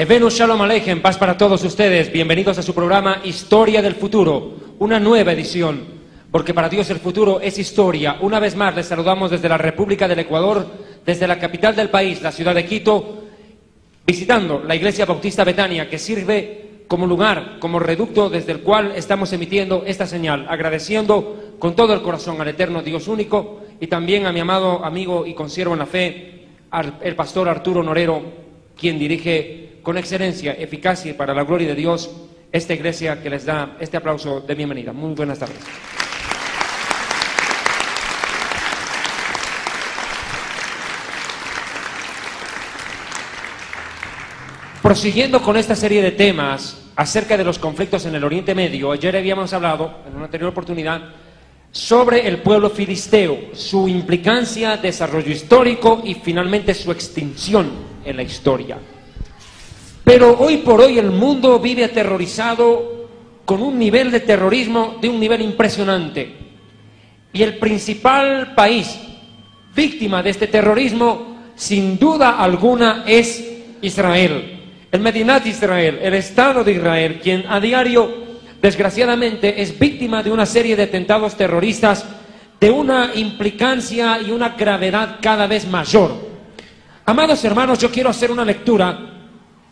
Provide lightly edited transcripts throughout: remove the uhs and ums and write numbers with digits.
Evenu Shalom Aleichem, paz para todos ustedes. Bienvenidos a su programa Historia del Futuro, una nueva edición, porque para Dios el futuro es historia. Una vez más les saludamos desde la República del Ecuador, desde la capital del país, la ciudad de Quito, visitando la Iglesia Bautista Betania, que sirve como lugar, como reducto desde el cual estamos emitiendo esta señal, agradeciendo con todo el corazón al eterno Dios único y también a mi amado amigo y consiervo en la fe, el pastor Arturo Norero, quien dirige con excelencia, eficacia y para la gloria de Dios esta iglesia, que les da este aplauso de bienvenida. Muy buenas tardes. Prosiguiendo con esta serie de temas acerca de los conflictos en el Oriente Medio, ayer habíamos hablado, en una anterior oportunidad, sobre el pueblo filisteo, su implicancia, desarrollo histórico y finalmente su extinción en la historia. Pero hoy por hoy el mundo vive aterrorizado con un nivel de terrorismo de un nivel impresionante. Y el principal país víctima de este terrorismo, sin duda alguna, es Israel. El Medinat Israel, el Estado de Israel, quien a diario, desgraciadamente, es víctima de una serie de atentados terroristas de una implicancia y una gravedad cada vez mayor. Amados hermanos, yo quiero hacer una lectura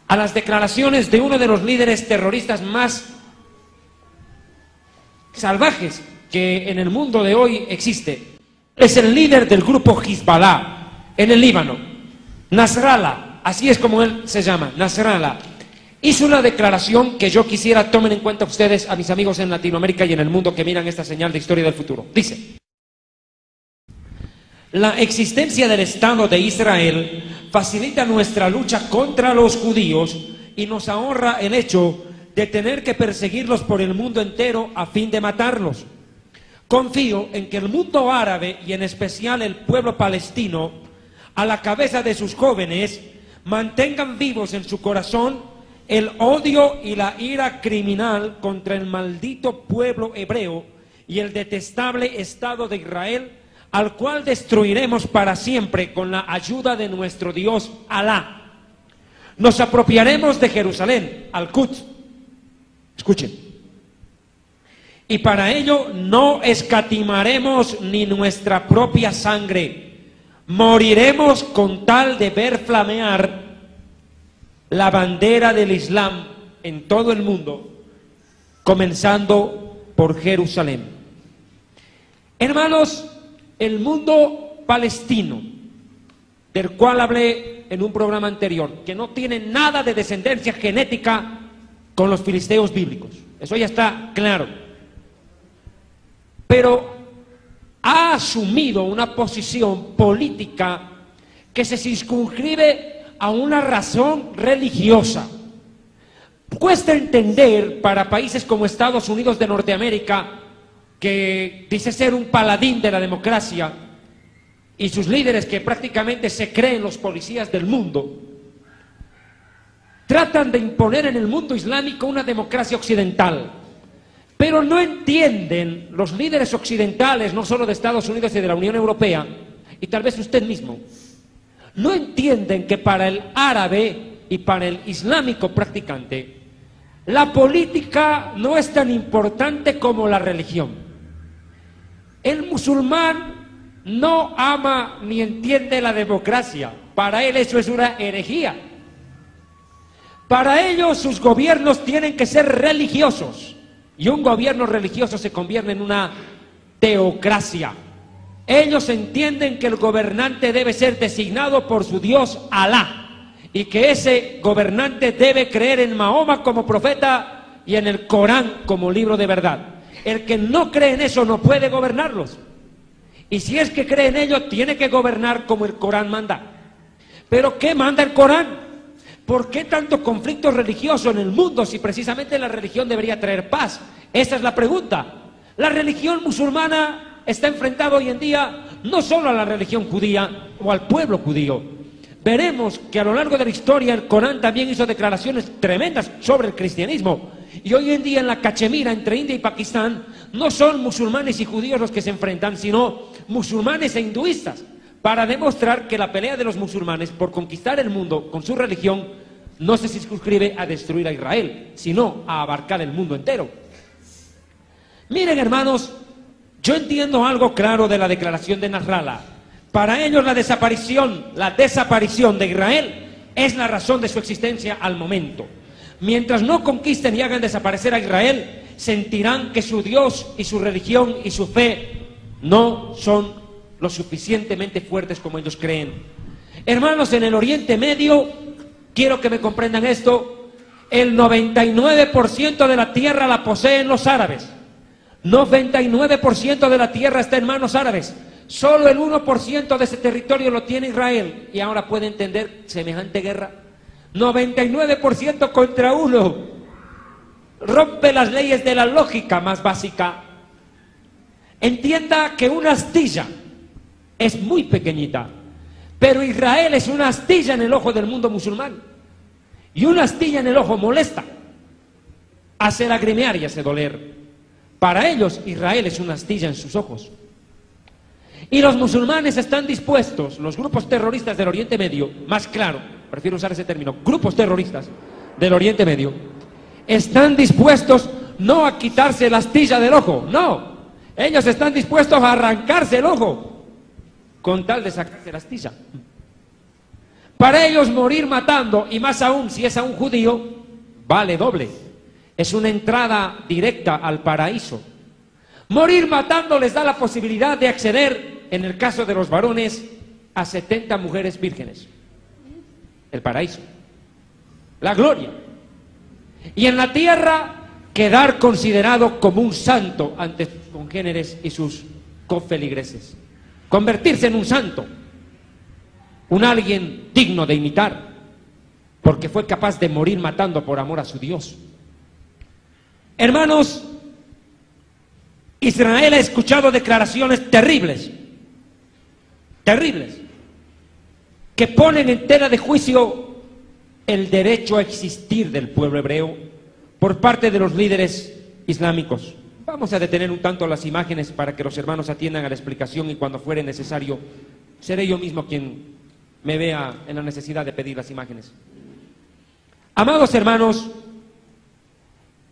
a las declaraciones de uno de los líderes terroristas más salvajes que en el mundo de hoy existe. Es el líder del grupo Hezbollah en el Líbano, Nasrallah, así es como él se llama, Nasrallah. Hizo una declaración que yo quisiera tomen en cuenta ustedes, a mis amigos en Latinoamérica y en el mundo que miran esta señal de Historia del Futuro. Dice: la existencia del Estado de Israel facilita nuestra lucha contra los judíos y nos ahorra el hecho de tener que perseguirlos por el mundo entero a fin de matarlos. Confío en que el mundo árabe y en especial el pueblo palestino, a la cabeza de sus jóvenes, mantengan vivos en su corazón el odio y la ira criminal contra el maldito pueblo hebreo y el detestable Estado de Israel, al cual destruiremos para siempre con la ayuda de nuestro Dios Alá. Nos apropiaremos de Jerusalén, Al-Quds. Escuchen. Y para ello no escatimaremos ni nuestra propia sangre. Moriremos con tal de ver flamear la bandera del Islam en todo el mundo, comenzando por Jerusalén. Hermanos, el mundo palestino, del cual hablé en un programa anterior, que no tiene nada de descendencia genética con los filisteos bíblicos, eso ya está claro, pero ha asumido una posición política que se circunscribe a una razón religiosa. Cuesta entender para países como Estados Unidos de Norteamérica, que dice ser un paladín de la democracia, y sus líderes que prácticamente se creen los policías del mundo, tratan de imponer en el mundo islámico una democracia occidental, pero no entienden los líderes occidentales, no solo de Estados Unidos y de la Unión Europea, y tal vez usted mismo, no entienden que para el árabe y para el islámico practicante, la política no es tan importante como la religión. El musulmán no ama ni entiende la democracia. Para él eso es una herejía. Para ellos sus gobiernos tienen que ser religiosos. Y un gobierno religioso se convierte en una teocracia. Ellos entienden que el gobernante debe ser designado por su Dios Alá. Y que ese gobernante debe creer en Mahoma como profeta y en el Corán como libro de verdad. El que no cree en eso no puede gobernarlos. Y si es que cree en ello, tiene que gobernar como el Corán manda. ¿Pero qué manda el Corán? ¿Por qué tanto conflicto religioso en el mundo si precisamente la religión debería traer paz? Esa es la pregunta. La religión musulmana está enfrentada hoy en día no solo a la religión judía o al pueblo judío. Veremos que a lo largo de la historia el Corán también hizo declaraciones tremendas sobre el cristianismo. Y hoy en día en la cachemira entre India y Pakistán no son musulmanes y judíos los que se enfrentan, sino musulmanes e hinduistas, para demostrar que la pelea de los musulmanes por conquistar el mundo con su religión no se circunscribe a destruir a Israel, sino a abarcar el mundo entero. Miren, hermanos, yo entiendo algo claro de la declaración de Nasrallah. Para ellos la desaparición de Israel es la razón de su existencia al momento. Mientras no conquisten y hagan desaparecer a Israel, sentirán que su Dios y su religión y su fe no son lo suficientemente fuertes como ellos creen. Hermanos, en el Oriente Medio, quiero que me comprendan esto, el 99% de la tierra la poseen los árabes. 99% de la tierra está en manos árabes. Solo el 1% de ese territorio lo tiene Israel. Y ahora puede entender semejante guerra. 99% contra 1. Rompe las leyes de la lógica más básica. Entienda que una astilla es muy pequeñita, pero Israel es una astilla en el ojo del mundo musulmán. Y una astilla en el ojo molesta, hace lagrimear y hace doler. Para ellos, Israel es una astilla en sus ojos. Y los musulmanes están dispuestos, los grupos terroristas del Oriente Medio, más claro, prefiero usar ese término, grupos terroristas del Oriente Medio, están dispuestos no a quitarse la astilla del ojo, no. Ellos están dispuestos a arrancarse el ojo con tal de sacarse la astilla. Para ellos morir matando, y más aún si es a un judío, vale doble. Es una entrada directa al paraíso. Morir matando les da la posibilidad de acceder, en el caso de los varones, a 70 mujeres vírgenes. El paraíso. La gloria. Y en la tierra, quedar considerado como un santo ante sus congéneres y sus cofeligreses. Convertirse en un santo. Un alguien digno de imitar, porque fue capaz de morir matando por amor a su Dios. Hermanos, Israel ha escuchado declaraciones terribles, que ponen en tela de juicio el derecho a existir del pueblo hebreo por parte de los líderes islámicos. Vamos a detener un tanto las imágenes para que los hermanos atiendan a la explicación, y cuando fuere necesario, seré yo mismo quien me vea en la necesidad de pedir las imágenes. Amados hermanos,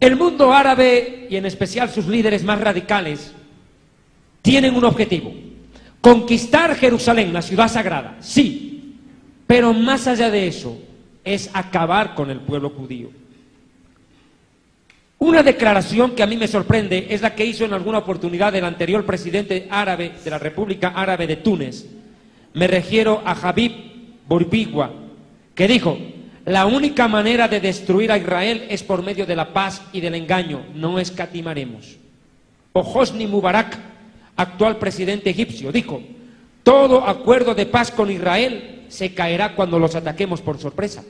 el mundo árabe, y en especial sus líderes más radicales, tienen un objetivo: conquistar Jerusalén, la ciudad sagrada, sí, pero más allá de eso, es acabar con el pueblo judío. Una declaración que a mí me sorprende es la que hizo en alguna oportunidad el anterior presidente árabe de la República Árabe de Túnez. Me refiero a Habib Bourguiba, que dijo: la única manera de destruir a Israel es por medio de la paz y del engaño, no escatimaremos. O Hosni Mubarak, actual presidente egipcio, dijo: todo acuerdo de paz con Israel se caerá cuando los ataquemos por sorpresa.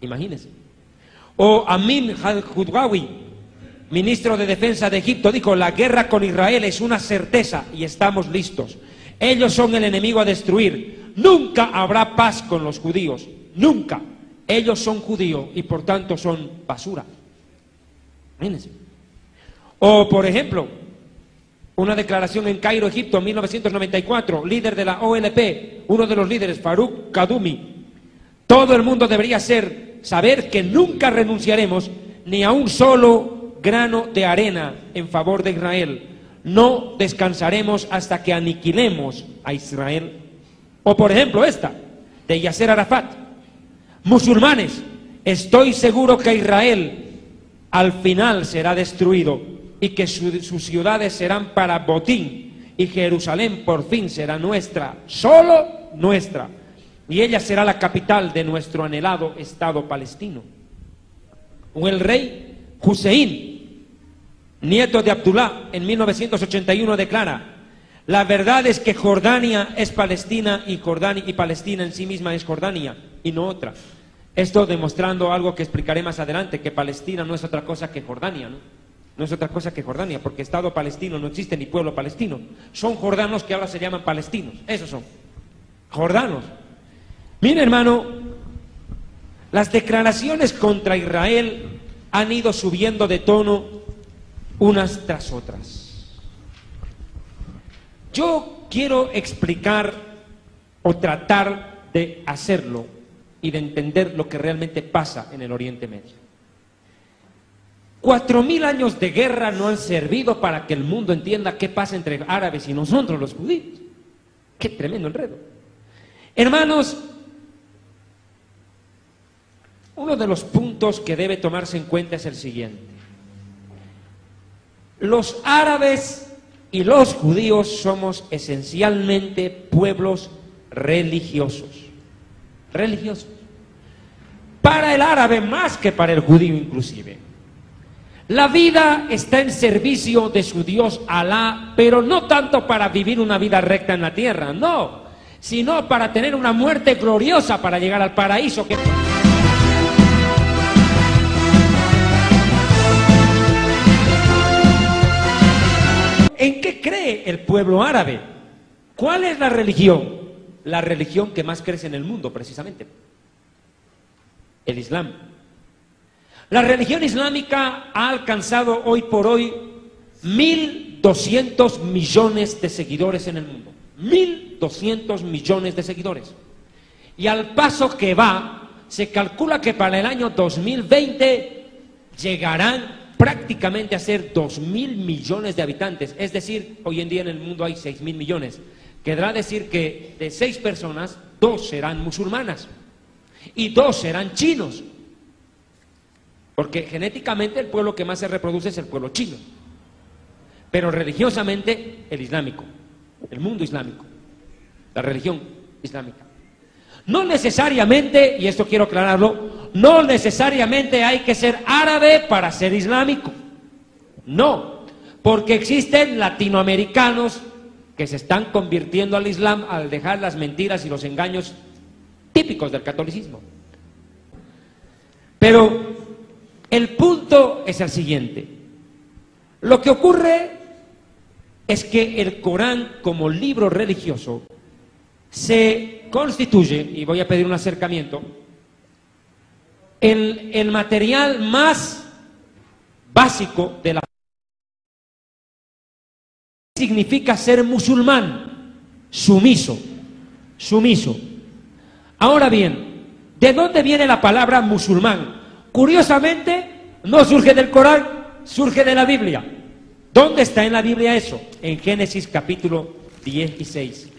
Imagínense. O Amin al-Hudwawi, ministro de Defensa de Egipto, dijo: la guerra con Israel es una certeza y estamos listos. Ellos son el enemigo a destruir. Nunca habrá paz con los judíos. Nunca. Ellos son judíos y por tanto son basura. Imagínense. O, por ejemplo, una declaración en Cairo, Egipto, en 1994, líder de la OLP, uno de los líderes, Farouk Kadumi: todo el mundo debería saber que nunca renunciaremos ni a un solo grano de arena en favor de Israel. No descansaremos hasta que aniquilemos a Israel. O por ejemplo esta, de Yasser Arafat: musulmanes, estoy seguro que Israel al final será destruido y que sus ciudades serán para botín, y Jerusalén por fin será nuestra, solo nuestra, y ella será la capital de nuestro anhelado Estado palestino. O el rey Hussein, nieto de Abdullah, en 1981 declara: la verdad es que Jordania es Palestina, y Palestina en sí misma es Jordania y no otra. Esto demostrando algo que explicaré más adelante, que Palestina no es otra cosa que Jordania, ¿no? No es otra cosa que Jordania, porque Estado palestino no existe, ni pueblo palestino. Son jordanos que ahora se llaman palestinos. Esos son jordanos. Mira, hermano, las declaraciones contra Israel han ido subiendo de tono unas tras otras. Yo quiero explicar, o tratar de hacerlo, y de entender lo que realmente pasa en el Oriente Medio. 4000 años de guerra no han servido para que el mundo entienda qué pasa entre árabes y nosotros los judíos. Qué tremendo enredo. Hermanos, uno de los puntos que debe tomarse en cuenta es el siguiente. Los árabes y los judíos somos esencialmente pueblos religiosos. Religiosos. Para el árabe más que para el judío inclusive. La vida está en servicio de su Dios Alá, pero no tanto para vivir una vida recta en la tierra, no, sino para tener una muerte gloriosa para llegar al paraíso. ¿En qué cree el pueblo árabe? ¿Cuál es la religión? La religión que más crece en el mundo, precisamente. El Islam. La religión islámica ha alcanzado hoy por hoy 1.200 millones de seguidores en el mundo. 1.200 millones de seguidores. Y al paso que va, se calcula que para el año 2020 llegarán prácticamente a ser 2.000 millones de habitantes. Es decir, hoy en día en el mundo hay 6.000 millones. Querrá decir que de 6 personas, 2 serán musulmanas y 2 serán chinos. Porque genéticamente el pueblo que más se reproduce es el pueblo chino, pero religiosamente el islámico, el mundo islámico, la religión islámica. No necesariamente, y esto quiero aclararlo, no necesariamente hay que ser árabe para ser islámico. No, porque existen latinoamericanos que se están convirtiendo al Islam al dejar las mentiras y los engaños típicos del catolicismo. Pero el punto es el siguiente. Lo que ocurre es que el Corán como libro religioso se constituye, y voy a pedir un acercamiento, el material más básico de la significa ser musulmán, sumiso, sumiso. Ahora bien, ¿de dónde viene la palabra musulmán? Curiosamente, no surge del Corán, surge de la Biblia. ¿Dónde está en la Biblia eso? En Génesis capítulo 16.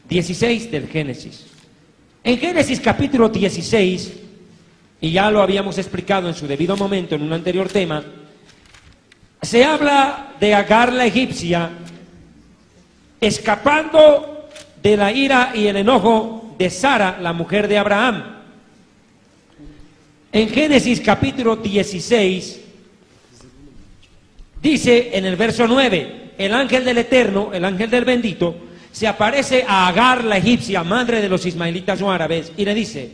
16 del Génesis. En Génesis capítulo 16, y ya lo habíamos explicado en su debido momento en un anterior tema, se habla de Agar la egipcia escapando de la ira y el enojo de Sara, la mujer de Abraham. En Génesis capítulo 16, dice en el verso 9, el ángel del Eterno, el ángel del bendito, se aparece a Agar la egipcia, madre de los ismaelitas o árabes, y le dice: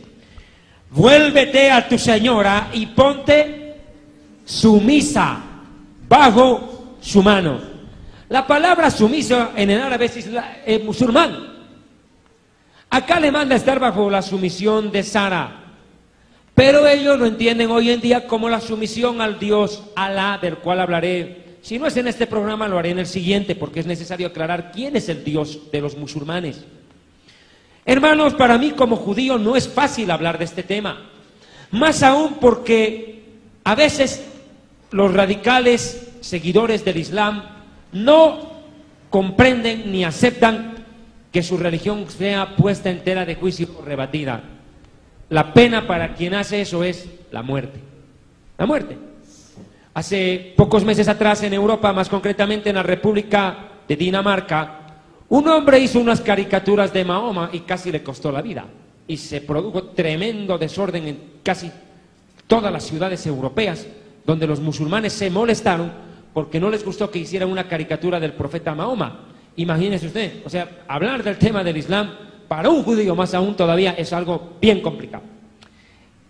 vuélvete a tu señora y ponte sumisa bajo su mano. La palabra sumisa en el árabe es musulmán. Acá le manda a estar bajo la sumisión de Sara. Pero ellos lo entienden hoy en día como la sumisión al Dios Alá, del cual hablaré. Si no es en este programa, lo haré en el siguiente, porque es necesario aclarar quién es el Dios de los musulmanes. Hermanos, para mí como judío no es fácil hablar de este tema. Más aún porque a veces los radicales seguidores del Islam no comprenden ni aceptan que su religión sea puesta en tela de juicio o rebatida. La pena para quien hace eso es la muerte. La muerte. Hace pocos meses atrás en Europa, más concretamente en la República de Dinamarca, un hombre hizo unas caricaturas de Mahoma y casi le costó la vida. Y se produjo tremendo desorden en casi todas las ciudades europeas, donde los musulmanes se molestaron porque no les gustó que hicieran una caricatura del profeta Mahoma. Imagínese usted, o sea, hablar del tema del Islam para un judío más aún todavía es algo bien complicado.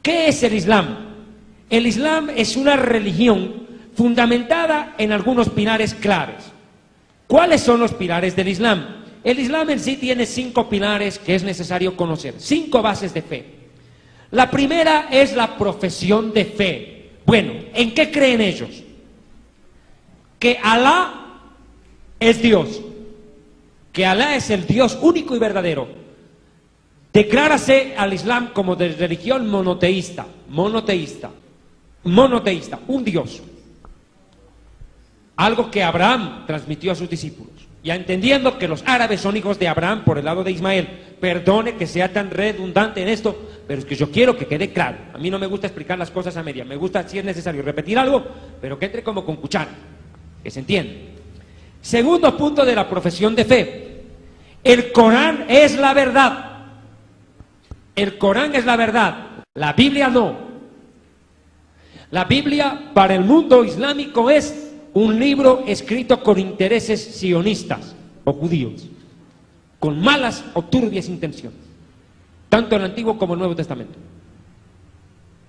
¿Qué es el Islam? El Islam es una religión fundamentada en algunos pilares claves. ¿Cuáles son los pilares del Islam? El Islam en sí tiene 5 pilares que es necesario conocer, 5 bases de fe. La primera es la profesión de fe. Bueno, ¿en qué creen ellos? Que Alá es Dios, que Alá es el Dios único y verdadero. Declárase al Islam como de religión monoteísta, un Dios. Algo que Abraham transmitió a sus discípulos. Ya entendiendo que los árabes son hijos de Abraham por el lado de Ismael. Perdone que sea tan redundante en esto, pero es que yo quiero que quede claro. A mí no me gusta explicar las cosas a media. Me gusta, si es necesario, repetir algo, pero que entre como con cuchara, que se entiende. Segundo punto de la profesión de fe. El Corán es la verdad. El Corán es la verdad. La Biblia no. La Biblia para el mundo islámico es un libro escrito con intereses sionistas o judíos, con malas o turbias intenciones, tanto el Antiguo como el Nuevo Testamento.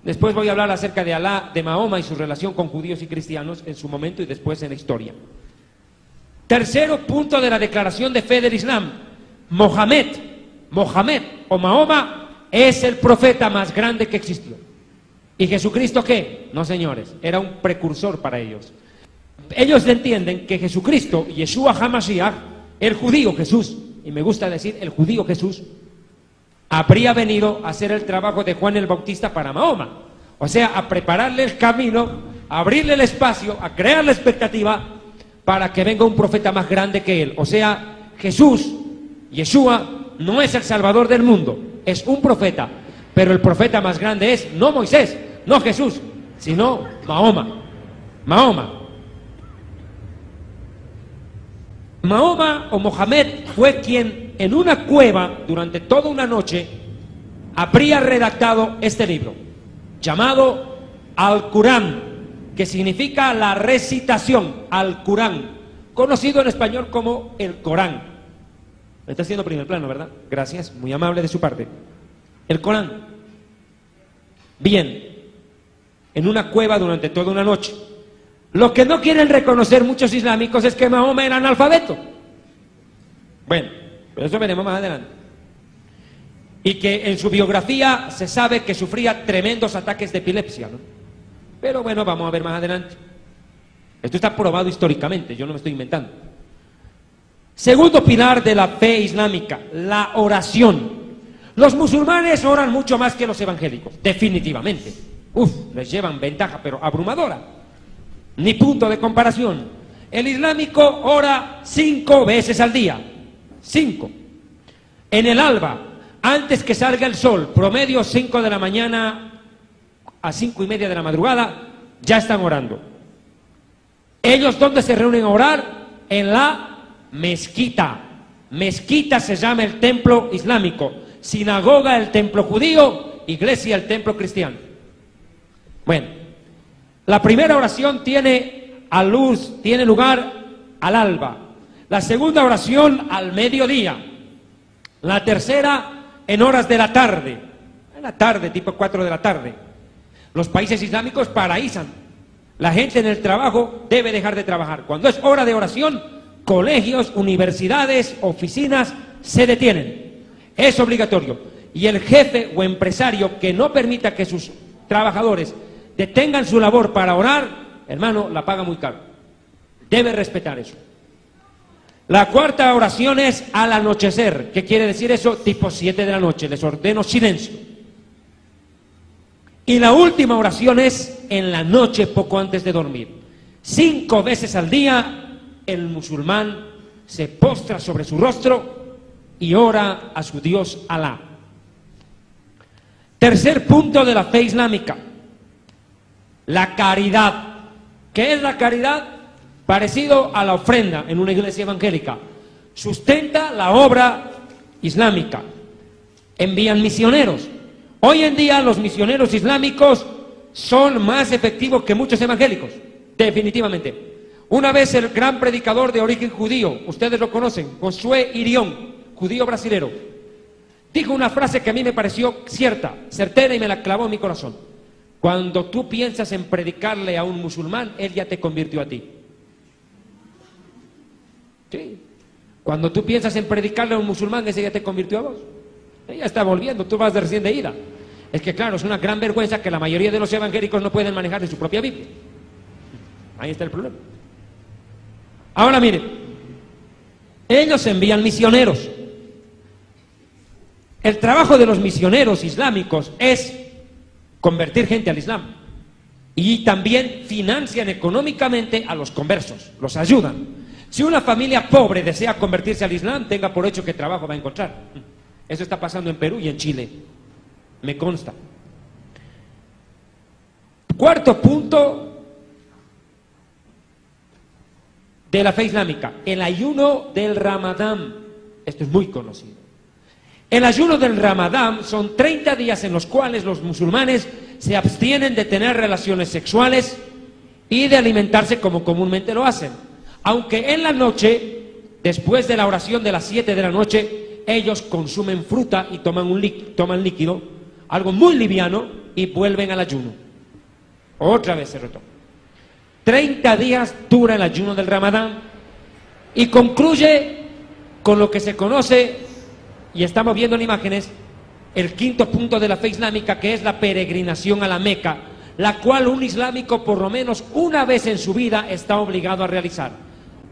Después voy a hablar acerca de Alá, de Mahoma y su relación con judíos y cristianos en su momento y después en la historia. Tercero punto de la declaración de fe del Islam. Mohamed o Mahoma es el profeta más grande que existió. ¿Y Jesucristo qué? No, señores, era un precursor para ellos. Ellos entienden que Jesucristo, Yeshua HaMashiach, el judío Jesús, y me gusta decir el judío Jesús, habría venido a hacer el trabajo de Juan el Bautista para Mahoma. O sea, a prepararle el camino, a abrirle el espacio, a crear la expectativa para que venga un profeta más grande que él. O sea, Jesús, Yeshua, no es el salvador del mundo, es un profeta. Pero el profeta más grande es no Moisés, no Jesús, sino Mahoma. Mahoma o Mohamed fue quien en una cueva durante toda una noche habría redactado este libro llamado Al-Qur'án, que significa la recitación, Al-Qur'án, conocido en español como el Corán. Me está haciendo primer plano, ¿verdad? Gracias, muy amable de su parte. El Corán. Bien, en una cueva durante toda una noche. Lo que no quieren reconocer muchos islámicos es que Mahoma era analfabeto. Bueno, pero eso veremos más adelante. Y que en su biografía se sabe que sufría tremendos ataques de epilepsia, ¿no? Pero bueno, vamos a ver más adelante. Esto está probado históricamente, yo no me estoy inventando. Segundo pilar de la fe islámica, la oración. Los musulmanes oran mucho más que los evangélicos, definitivamente. Les llevan ventaja, pero abrumadora. Ni punto de comparación. El islámico ora 5 veces al día. 5. En el alba, antes que salga el sol, promedio 5 de la mañana a 5:30 de la madrugada, ya están orando. ¿Ellos dónde se reúnen a orar? En la mezquita. Mezquita se llama el templo islámico. Sinagoga el templo judío, iglesia el templo cristiano. Bueno. La primera oración tiene lugar al alba. La segunda oración al mediodía. La tercera en horas de la tarde. En la tarde, tipo 4 de la tarde. Los países islámicos paraísan. La gente en el trabajo debe dejar de trabajar. Cuando es hora de oración, colegios, universidades, oficinas se detienen. Es obligatorio. Y el jefe o empresario que no permita que sus trabajadores detengan su labor para orar, hermano, la paga muy caro. Debe respetar eso. La cuarta oración es al anochecer. ¿Qué quiere decir eso? Tipo 7 de la noche. Les ordeno silencio. Y la última oración es en la noche, poco antes de dormir. 5 veces al día el musulmán se postra sobre su rostro y ora a su Dios Alá. Tercer punto de la fe islámica. La caridad. ¿Qué es la caridad? Parecido a la ofrenda en una iglesia evangélica. Sustenta la obra islámica. Envían misioneros. Hoy en día los misioneros islámicos son más efectivos que muchos evangélicos. Definitivamente. Una vez el gran predicador de origen judío, ustedes lo conocen, Josué Irión, judío brasilero, dijo una frase que a mí me pareció cierta, certera y me la clavó en mi corazón. Cuando tú piensas en predicarle a un musulmán, él ya te convirtió a ti. Sí. Cuando tú piensas en predicarle a un musulmán, ese ya te convirtió a vos. Ella está volviendo, tú vas de recién de ida. Es que claro, es una gran vergüenza que la mayoría de los evangélicos no pueden manejar de su propia Biblia. Ahí está el problema. Ahora miren, ellos envían misioneros. El trabajo de los misioneros islámicos es convertir gente al Islam. Y también financian económicamente a los conversos, los ayudan. Si una familia pobre desea convertirse al Islam, tenga por hecho que trabajo va a encontrar. Eso está pasando en Perú y en Chile, me consta. Cuarto punto de la fe islámica, el ayuno del Ramadán. Esto es muy conocido. El ayuno del Ramadán son 30 días en los cuales los musulmanes se abstienen de tener relaciones sexuales y de alimentarse como comúnmente lo hacen. Aunque en la noche, después de la oración de las 7 de la noche, ellos consumen fruta y toman líquido, algo muy liviano, y vuelven al ayuno. Otra vez se retoma. 30 días dura el ayuno del Ramadán y concluye con lo que se conoce, y estamos viendo en imágenes, el quinto punto de la fe islámica, que es la peregrinación a la Meca, la cual un islámico por lo menos una vez en su vida está obligado a realizar.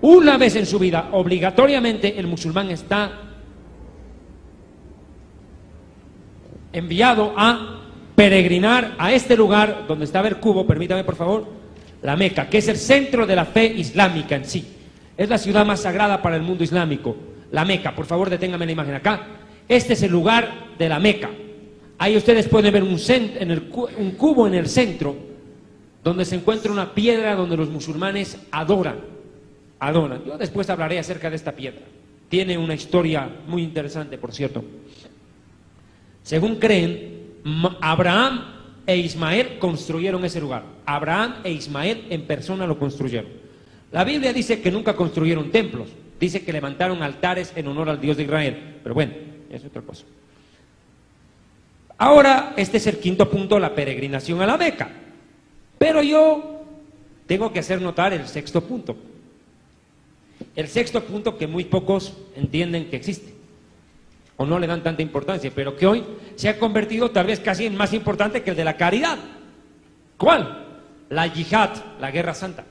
Una vez en su vida, obligatoriamente, el musulmán está enviado a peregrinar a este lugar donde está el cubo, permítame por favor, la Meca, que es el centro de la fe islámica en sí. Es la ciudad más sagrada para el mundo islámico, la Meca. Por favor, deténgame la imagen acá. Este es el lugar de la Meca. Ahí ustedes pueden ver un cubo en el centro, donde se encuentra una piedra donde los musulmanes adoran. Yo después hablaré acerca de esta piedra. Tiene una historia muy interesante, por cierto. Según creen, Abraham e Ismael construyeron ese lugar. Abraham e Ismael en persona lo construyeron. La Biblia dice que nunca construyeron templos. Dice que levantaron altares en honor al Dios de Israel. Pero bueno, es otra cosa. Ahora, este es el quinto punto, la peregrinación a la Meca. Pero yo tengo que hacer notar el sexto punto. El sexto punto que muy pocos entienden que existe, o no le dan tanta importancia, pero que hoy se ha convertido tal vez casi en más importante que el de la caridad. ¿Cuál? La yihad, la guerra santa.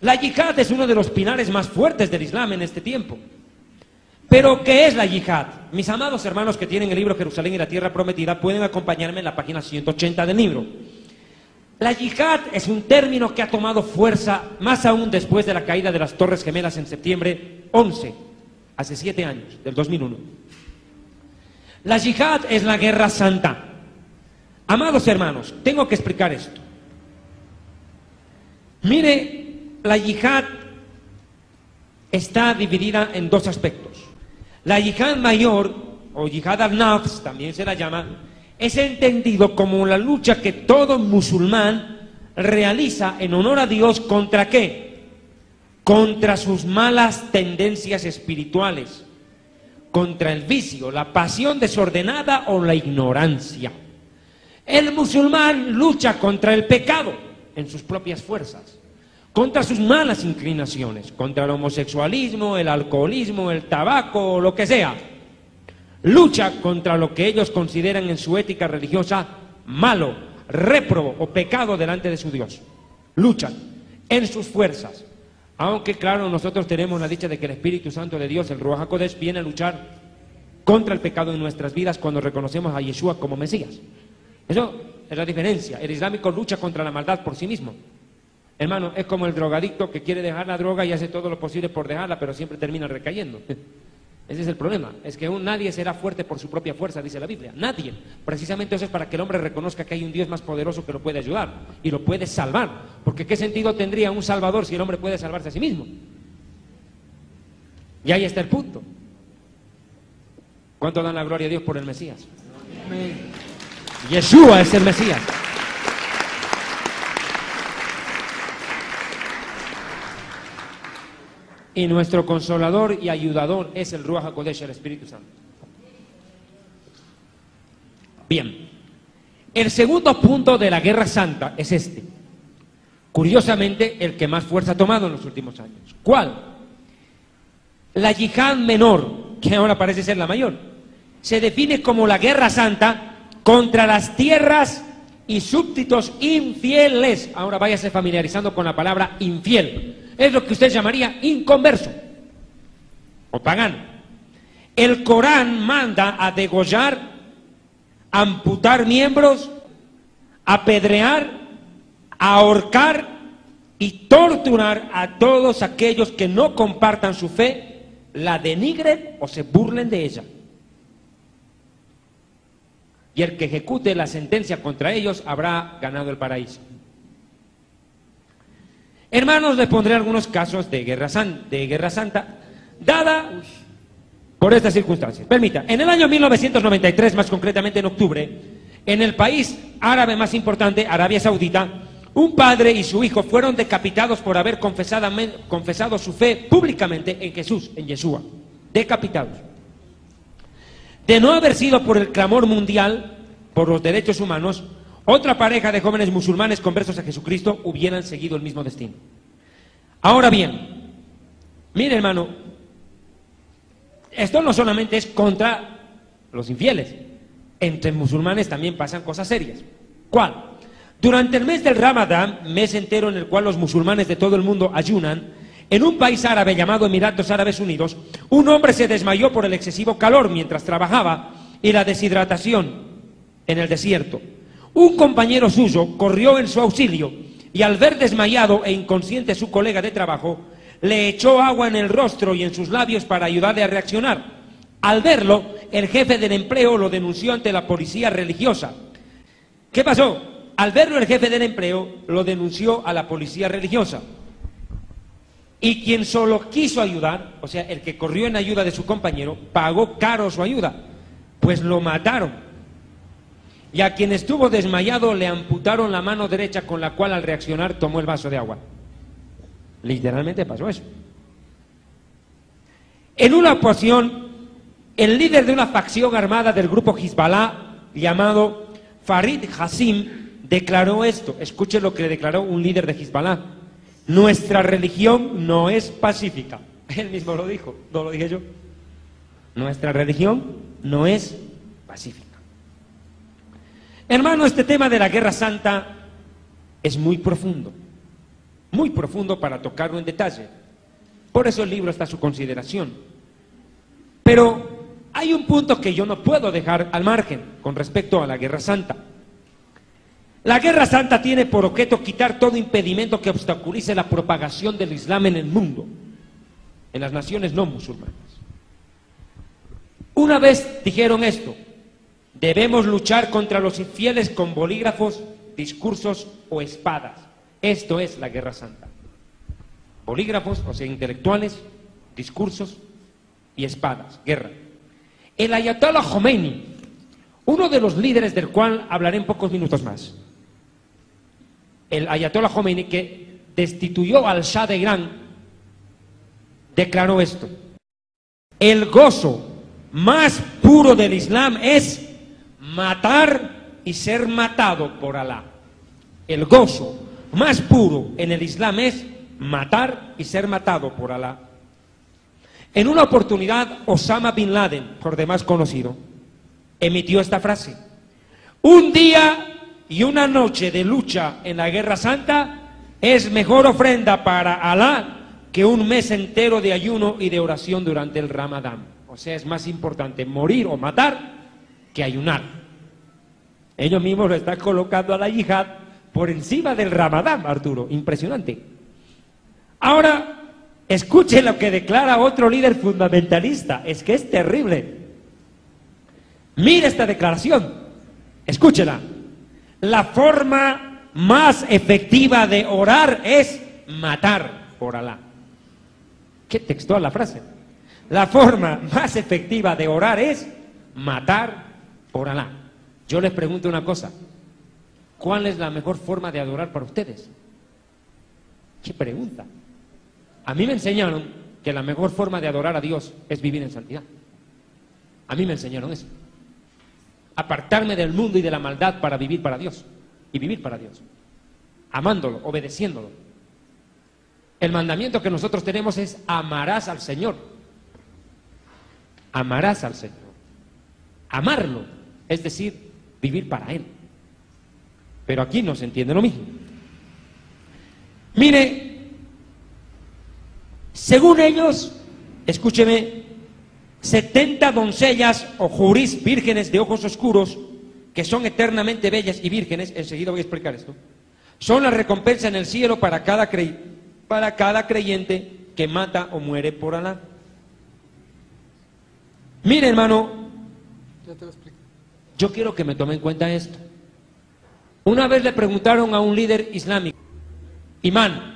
La yihad es uno de los pilares más fuertes del Islam en este tiempo. Pero, ¿qué es la yihad? Mis amados hermanos que tienen el libro Jerusalén y la Tierra Prometida pueden acompañarme en la página 180 del libro. La yihad es un término que ha tomado fuerza más aún después de la caída de las Torres Gemelas en septiembre 11, hace 7 años, del 2001. La yihad es la guerra santa. Amados hermanos, tengo que explicar esto. Mire, la yihad está dividida en dos aspectos. La yihad mayor, o yihad al-nafs, también se la llama, es entendido como la lucha que todo musulmán realiza en honor a Dios ¿contra qué? Contra sus malas tendencias espirituales, contra el vicio, la pasión desordenada o la ignorancia. El musulmán lucha contra el pecado en sus propias fuerzas, contra sus malas inclinaciones, contra el homosexualismo, el alcoholismo, el tabaco o lo que sea. Lucha contra lo que ellos consideran en su ética religiosa malo, réprobo o pecado delante de su Dios. Luchan en sus fuerzas. Aunque claro, nosotros tenemos la dicha de que el Espíritu Santo de Dios, el Ruach HaKodesh, viene a luchar contra el pecado en nuestras vidas cuando reconocemos a Yeshua como Mesías. Eso es la diferencia. El islámico lucha contra la maldad por sí mismo. Hermano, es como el drogadicto que quiere dejar la droga y hace todo lo posible por dejarla, pero siempre termina recayendo. Ese es el problema, es que aún nadie será fuerte por su propia fuerza, dice la Biblia, nadie. Precisamente eso es para que el hombre reconozca que hay un Dios más poderoso que lo puede ayudar y lo puede salvar, porque ¿qué sentido tendría un salvador si el hombre puede salvarse a sí mismo? Y ahí está el punto. ¿Cuánto dan la gloria a Dios por el Mesías? Amén. Yeshua es el Mesías. Y nuestro consolador y ayudador es el Ruach HaKodesh, el Espíritu Santo. Bien, el segundo punto de la guerra santa es este. Curiosamente, el que más fuerza ha tomado en los últimos años. ¿Cuál? La yihad menor, que ahora parece ser la mayor, se define como la guerra santa contra las tierras y súbditos infieles. Ahora váyase familiarizando con la palabra infiel. Es lo que usted llamaría inconverso o pagano. El Corán manda a degollar, amputar miembros, apedrear, ahorcar y torturar a todos aquellos que no compartan su fe, la denigren o se burlen de ella. Y el que ejecute la sentencia contra ellos habrá ganado el paraíso. Hermanos, les pondré algunos casos de guerra santa dada por estas circunstancias. Permita, en el año 1993, más concretamente en octubre, en el país árabe más importante, Arabia Saudita, un padre y su hijo fueron decapitados por haber confesado su fe públicamente en Jesús, en Yeshua. Decapitados. De no haber sido por el clamor mundial por los derechos humanos, otra pareja de jóvenes musulmanes conversos a Jesucristo hubieran seguido el mismo destino. Ahora bien, mire hermano, esto no solamente es contra los infieles, entre musulmanes también pasan cosas serias. ¿Cuál? Durante el mes del Ramadán, mes entero en el cual los musulmanes de todo el mundo ayunan, en un país árabe llamado Emiratos Árabes Unidos, un hombre se desmayó por el excesivo calor mientras trabajaba y la deshidratación en el desierto. Un compañero suyo corrió en su auxilio y al ver desmayado e inconsciente su colega de trabajo, le echó agua en el rostro y en sus labios para ayudarle a reaccionar. Al verlo, el jefe del empleo lo denunció ante la policía religiosa. ¿Qué pasó? Al verlo, el jefe del empleo lo denunció a la policía religiosa. Y quien solo quiso ayudar, o sea, el que corrió en ayuda de su compañero, pagó caro su ayuda, pues lo mataron. Y a quien estuvo desmayado le amputaron la mano derecha con la cual al reaccionar tomó el vaso de agua. Literalmente pasó eso. En una ocasión, el líder de una facción armada del grupo Hezbollah, llamado Farid Hassim, declaró esto. Escuche lo que declaró un líder de Hezbollah. Nuestra religión no es pacífica. Él mismo lo dijo, no lo dije yo. Nuestra religión no es pacífica. Hermano, este tema de la guerra santa es muy profundo para tocarlo en detalle. Por eso el libro está a su consideración. Pero hay un punto que yo no puedo dejar al margen con respecto a la guerra santa. La guerra santa tiene por objeto quitar todo impedimento que obstaculice la propagación del Islam en el mundo, en las naciones no musulmanas. Una vez dijeron esto: debemos luchar contra los infieles con bolígrafos, discursos o espadas. Esto es la guerra santa. Bolígrafos, o sea, intelectuales, discursos y espadas, guerra. El Ayatollah Khomeini, uno de los líderes del cual hablaré en pocos minutos más, el Ayatollah Khomeini, que destituyó al Shah de Irán, declaró esto: el gozo más puro del Islam es matar y ser matado por Alá. El gozo más puro en el Islam es matar y ser matado por Alá. En una oportunidad, Osama Bin Laden, por demás conocido, emitió esta frase: un día y una noche de lucha en la guerra santa es mejor ofrenda para Alá que un mes entero de ayuno y de oración durante el Ramadán. O sea, es más importante morir o matar que ayunar. Ellos mismos lo están colocando a la yihad por encima del Ramadán, Arturo. Impresionante. Ahora, escuche lo que declara otro líder fundamentalista. Es que es terrible. Mire esta declaración. Escúchela. La forma más efectiva de orar es matar por Alá. Qué textual la frase. La forma más efectiva de orar es matar por Alá. Yo les pregunto una cosa: ¿cuál es la mejor forma de adorar para ustedes? ¿Qué pregunta? A mí me enseñaron que la mejor forma de adorar a Dios es vivir en santidad. A mí me enseñaron eso. Apartarme del mundo y de la maldad para vivir para Dios. Y vivir para Dios. Amándolo, obedeciéndolo. El mandamiento que nosotros tenemos es: amarás al Señor. Amarás al Señor. Amarlo, es decir, vivir para Él. Pero aquí no se entiende lo mismo. Mire, según ellos, escúcheme, 70 doncellas o jurís vírgenes de ojos oscuros, que son eternamente bellas y vírgenes, enseguida voy a explicar esto, son la recompensa en el cielo para cada creyente que mata o muere por Alá. Mire, hermano, yo quiero que me tome en cuenta esto. Una vez le preguntaron a un líder islámico, imán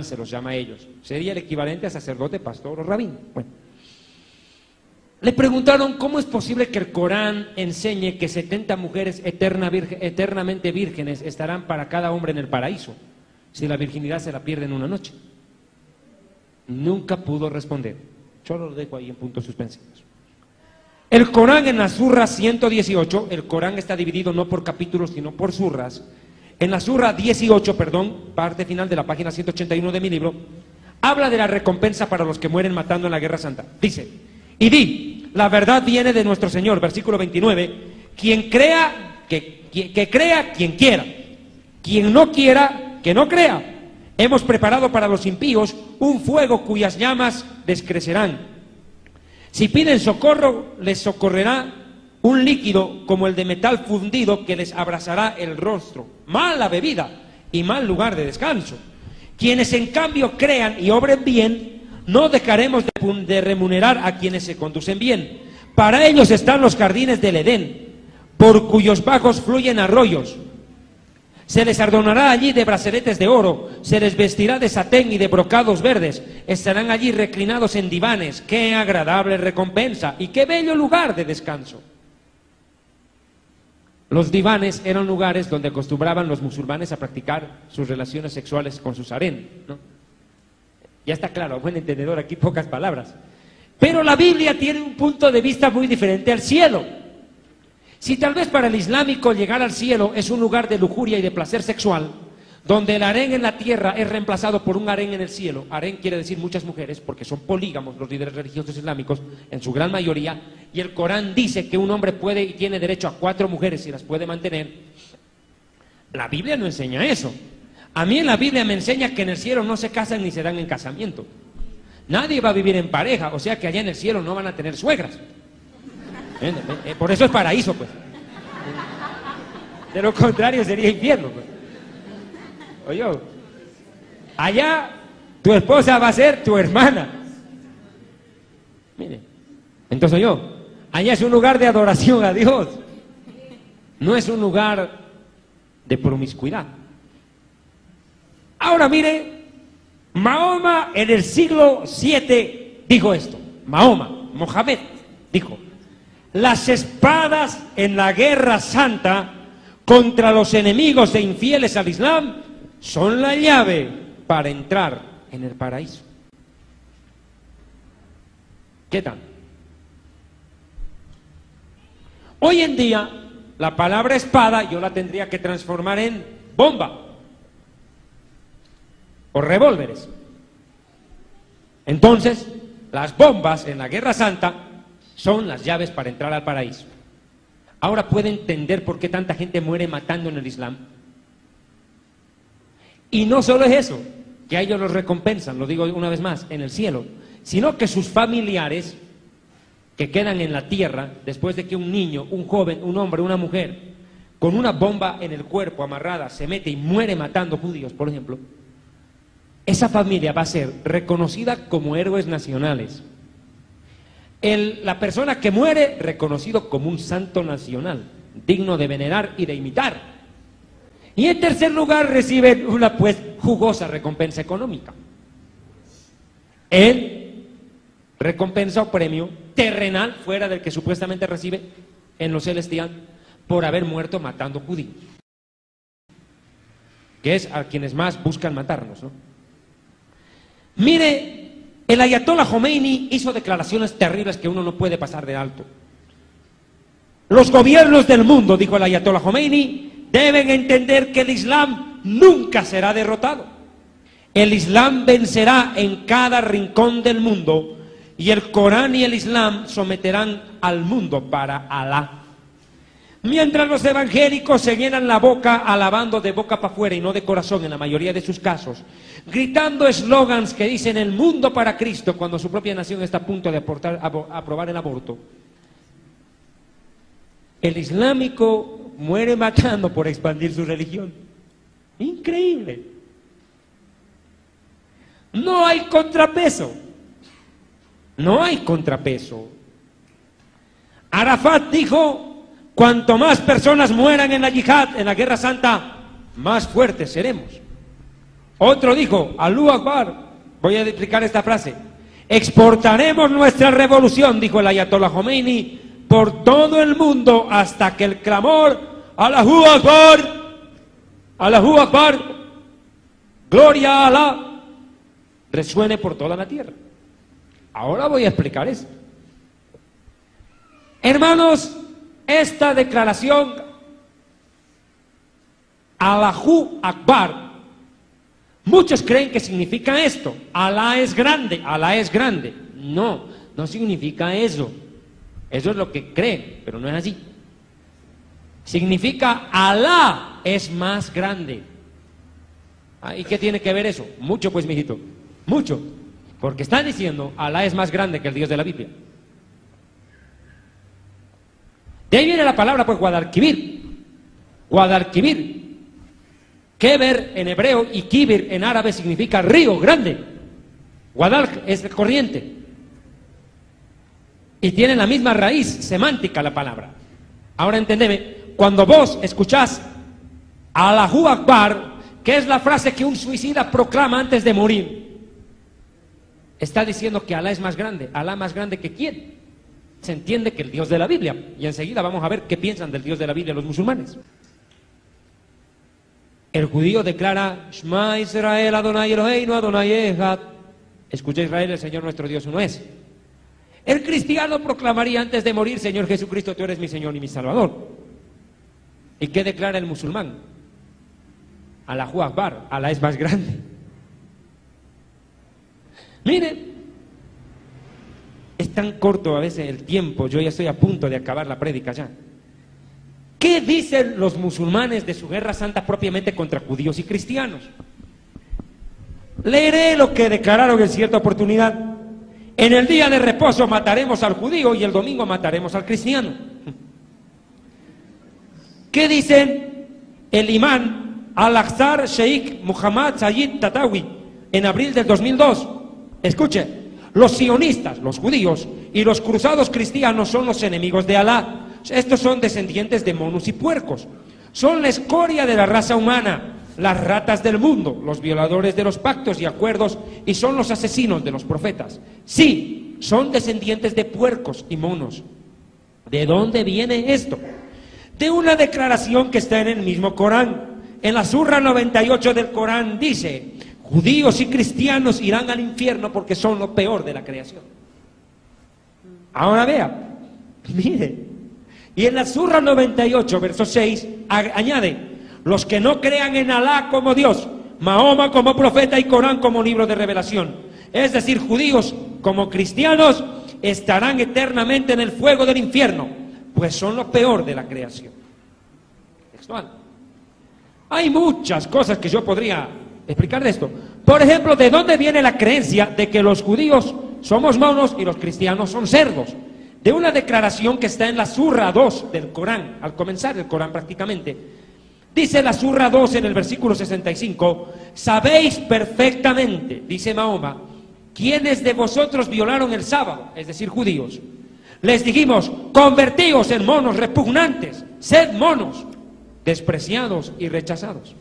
se los llama a ellos, sería el equivalente a sacerdote, pastor o rabino. Bueno, le preguntaron cómo es posible que el Corán enseñe que 70 mujeres eternamente vírgenes estarán para cada hombre en el paraíso, si la virginidad se la pierde en una noche. Nunca pudo responder. Yo lo dejo ahí en puntos suspensivos. El Corán, en la surra 118, el Corán está dividido no por capítulos sino por surras. En la surra 18, parte final de la página 181 de mi libro, habla de la recompensa para los que mueren matando en la guerra santa. Dice: y di, la verdad viene de nuestro Señor, versículo 29, quien crea, que crea quien quiera, quien no quiera, que no crea. Hemos preparado para los impíos un fuego cuyas llamas descrecerán. Si piden socorro, les socorrerá un líquido como el de metal fundido que les abrasará el rostro. Mala bebida y mal lugar de descanso. Quienes en cambio crean y obren bien, no dejaremos de remunerar a quienes se conducen bien. Para ellos están los jardines del Edén, por cuyos bajos fluyen arroyos. Se les adornará allí de brazaletes de oro, se les vestirá de satén y de brocados verdes, estarán allí reclinados en divanes. ¡Qué agradable recompensa y qué bello lugar de descanso! Los divanes eran lugares donde acostumbraban los musulmanes a practicar sus relaciones sexuales con sus harén, ¿no? Ya está claro, buen entendedor, aquí pocas palabras. Pero la Biblia tiene un punto de vista muy diferente al cielo. Si tal vez para el islámico llegar al cielo es un lugar de lujuria y de placer sexual, donde el harén en la tierra es reemplazado por un harén en el cielo. Harén quiere decir muchas mujeres, porque son polígamos los líderes religiosos islámicos, en su gran mayoría, y el Corán dice que un hombre puede y tiene derecho a 4 mujeres si las puede mantener. La Biblia no enseña eso. A mí en la Biblia me enseña que en el cielo no se casan ni se dan en casamiento. Nadie va a vivir en pareja, o sea que allá en el cielo no van a tener suegras. Por eso es paraíso, pues. De lo contrario sería infierno, pues. Oye, allá tu esposa va a ser tu hermana. Mire, entonces allá es un lugar de adoración a Dios. No es un lugar de promiscuidad. Ahora mire, Mahoma en el siglo VII dijo esto. Mohamed dijo: las espadas en la guerra santa contra los enemigos e infieles al Islam son la llave para entrar en el paraíso. ¿Qué tal? Hoy en día, la palabra espada yo la tendría que transformar en bomba o revólveres. Entonces, las bombas en la guerra santa son las llaves para entrar al paraíso. Ahora puede entender por qué tanta gente muere matando en el Islam. Y no solo es eso, que a ellos los recompensan, lo digo una vez más, en el cielo, sino que sus familiares que quedan en la tierra después de que un niño, un joven, un hombre, una mujer, con una bomba en el cuerpo amarrada, se mete y muere matando judíos, por ejemplo, esa familia va a ser reconocida como héroes nacionales. La persona que muere, reconocido como un santo nacional, digno de venerar y de imitar. Y en tercer lugar, recibe una pues jugosa recompensa económica. El recompensa o premio terrenal, fuera del que supuestamente recibe en lo celestial, por haber muerto matando judíos, que es a quienes más buscan matarnos, ¿no? Mire, el ayatollah Khomeini hizo declaraciones terribles que uno no puede pasar de alto. Los gobiernos del mundo, dijo el ayatollah Khomeini, deben entender que el Islam nunca será derrotado. El Islam vencerá en cada rincón del mundo y el Corán y el Islam someterán al mundo para Alá. Mientras los evangélicos se llenan la boca alabando de boca para afuera y no de corazón en la mayoría de sus casos, gritando eslogans que dicen el mundo para Cristo cuando su propia nación está a punto de aprobar el aborto. El islámico muere matando por expandir su religión. Increíble. No hay contrapeso. No hay contrapeso. Arafat dijo: cuanto más personas mueran en la yihad, en la guerra santa, más fuertes seremos. Otro dijo: Alú Akbar. Voy a explicar esta frase. Exportaremos nuestra revolución, dijo el ayatollah Khomeini, por todo el mundo hasta que el clamor Allahu Akbar, Allahu Akbar, gloria a Alá, resuene por toda la tierra. Ahora voy a explicar eso. Hermanos, esta declaración Allahu Akbar, muchos creen que significa esto: Alá es grande, Alá es grande. No, no significa eso. Eso es lo que creen, pero no es así. Significa Alá es más grande. ¿Y qué tiene que ver eso? Mucho, pues, mijito, mucho. Porque está diciendo Alá es más grande que el Dios de la Biblia. De ahí viene la palabra, pues, Guadalquivir. Guadalquivir. Keber en hebreo y Kibir en árabe significa río grande. Guadal es corriente. Y tiene la misma raíz semántica la palabra. Ahora entendeme, cuando vos escuchás Allahu Akbar, que es la frase que un suicida proclama antes de morir, está diciendo que Alá es más grande. ¿Alá más grande que quién? Se entiende que el Dios de la Biblia. Y enseguida vamos a ver qué piensan del Dios de la Biblia los musulmanes. El judío declara: Shema Israel, Adonai Eloheinu, Adonai Echad. Escucha Israel, el Señor nuestro Dios uno es. El cristiano proclamaría antes de morir: Señor Jesucristo, tú eres mi Señor y mi Salvador. ¿Y qué declara el musulmán? Allahu Akbar, Alá es más grande. Miren, es tan corto a veces el tiempo, yo ya estoy a punto de acabar la prédica ya. ¿Qué dicen los musulmanes de su guerra santa propiamente contra judíos y cristianos? Leeré lo que declararon en cierta oportunidad. En el día de reposo mataremos al judío y el domingo mataremos al cristiano. ¿Qué dicen el imán Al-Aqsar Sheikh Muhammad Sayyid Tatawi en abril del 2002? Escuche, los sionistas, los judíos y los cruzados cristianos son los enemigos de Alá. Estos son descendientes de monos y puercos. Son la escoria de la raza humana, las ratas del mundo, los violadores de los pactos y acuerdos, y son los asesinos de los profetas. Sí, son descendientes de puercos y monos. ¿De dónde viene esto? De una declaración que está en el mismo Corán. En la surra 98 del Corán dice: judíos y cristianos irán al infierno porque son lo peor de la creación. Ahora vea, mire. Y en la surra 98, verso 6, añade: los que no crean en Alá como Dios, Mahoma como profeta y Corán como libro de revelación, es decir, judíos como cristianos, estarán eternamente en el fuego del infierno, pues son lo peor de la creación. Textual. Hay muchas cosas que yo podría explicar de esto. Por ejemplo, ¿de dónde viene la creencia de que los judíos somos monos y los cristianos son cerdos? De una declaración que está en la surra 2 del Corán, al comenzar el Corán prácticamente. Dice la surra 2 en el versículo 65: sabéis perfectamente, dice Mahoma, quiénes de vosotros violaron el sábado, es decir, judíos. Les dijimos: convertíos en monos repugnantes, sed monos, despreciados y rechazados.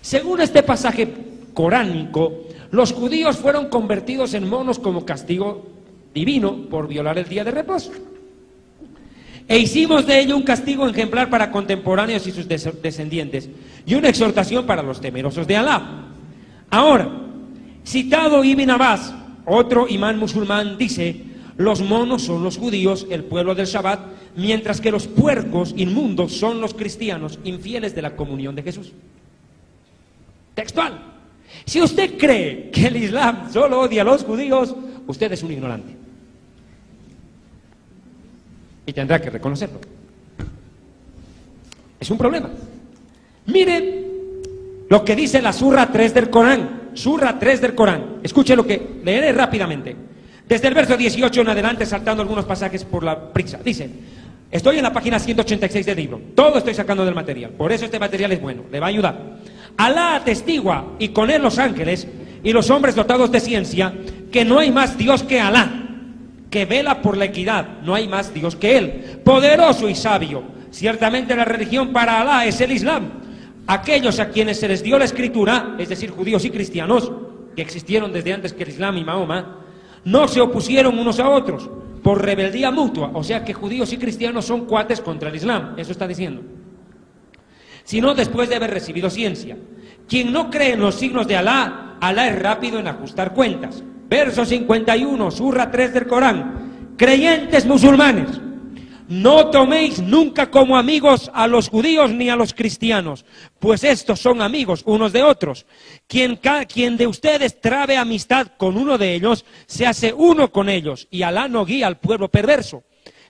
Según este pasaje coránico, los judíos fueron convertidos en monos como castigo divino por violar el día de reposo. E hicimos de ello un castigo ejemplar para contemporáneos y sus descendientes, y una exhortación para los temerosos de Alá. Ahora, citado Ibn Abbas, otro imán musulmán, dice: los monos son los judíos, el pueblo del Shabbat, mientras que los puercos inmundos son los cristianos, infieles de la comunión de Jesús. Textual. Si usted cree que el Islam solo odia a los judíos, usted es un ignorante. Y tendrá que reconocerlo. Es un problema. Miren lo que dice la Surra 3 del Corán. Surra 3 del Corán. Escuche lo que leeré rápidamente. Desde el verso 18 en adelante, saltando algunos pasajes por la prisa. Dice, estoy en la página 186 del libro. Todo estoy sacando del material. Por eso este material es bueno. Le va a ayudar. Alá atestigua, y con él los ángeles y los hombres dotados de ciencia, que no hay más Dios que Alá, que vela por la equidad. No hay más Dios que Él, poderoso y sabio. Ciertamente la religión para Alá es el Islam. Aquellos a quienes se les dio la escritura, es decir, judíos y cristianos, que existieron desde antes que el Islam y Mahoma, no se opusieron unos a otros por rebeldía mutua. O sea que judíos y cristianos son cuates contra el Islam. Eso está diciendo. Sino después de haber recibido ciencia. Quien no cree en los signos de Alá, Alá es rápido en ajustar cuentas. Verso 51, Surra 3 del Corán. Creyentes musulmanes, no toméis nunca como amigos a los judíos ni a los cristianos, pues estos son amigos unos de otros. Quien de ustedes trabe amistad con uno de ellos, se hace uno con ellos, y Alá no guía al pueblo perverso.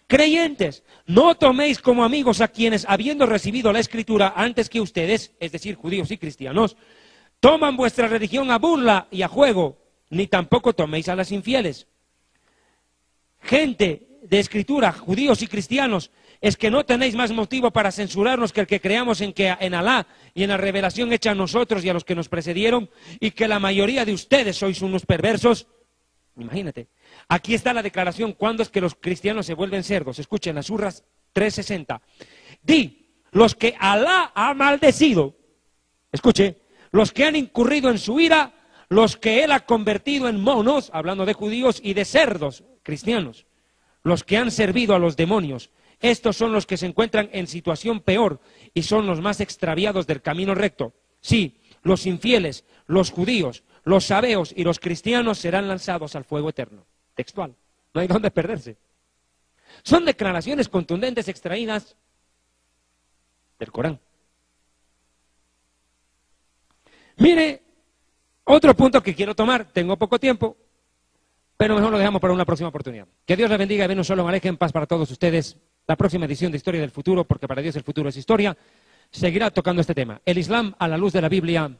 Creyentes, no toméis como amigos a quienes, habiendo recibido la escritura antes que ustedes, es decir, judíos y cristianos, toman vuestra religión a burla y a juego, ni tampoco toméis a las infieles. Gente de escritura, judíos y cristianos, es que no tenéis más motivo para censurarnos que el que creamos en Alá y en la revelación hecha a nosotros y a los que nos precedieron, y que la mayoría de ustedes sois unos perversos. Imagínate. Aquí está la declaración, ¿cuándo es que los cristianos se vuelven cerdos? Escuchen, las Surras 3:60. Di, los que Alá ha maldecido, escuche, los que han incurrido en su ira, los que Él ha convertido en monos, hablando de judíos, y de cerdos, cristianos, los que han servido a los demonios, estos son los que se encuentran en situación peor y son los más extraviados del camino recto. Sí, los infieles, los judíos, los sabeos y los cristianos serán lanzados al fuego eterno. Textual, no hay dónde perderse. Son declaraciones contundentes extraídas del Corán. Mire, otro punto que quiero tomar, tengo poco tiempo, pero mejor lo dejamos para una próxima oportunidad. Que Dios les bendiga y ven un solo aleje en paz para todos ustedes. La próxima edición de Historia del Futuro, porque para Dios el futuro es historia, seguirá tocando este tema. El Islam a la luz de la Biblia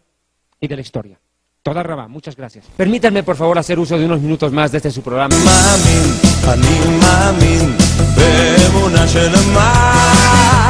y de la historia. Toda Rabá, muchas gracias. Permítanme, por favor, hacer uso de unos minutos más de este su programa. מאמין, אני מאמין באמונה של מה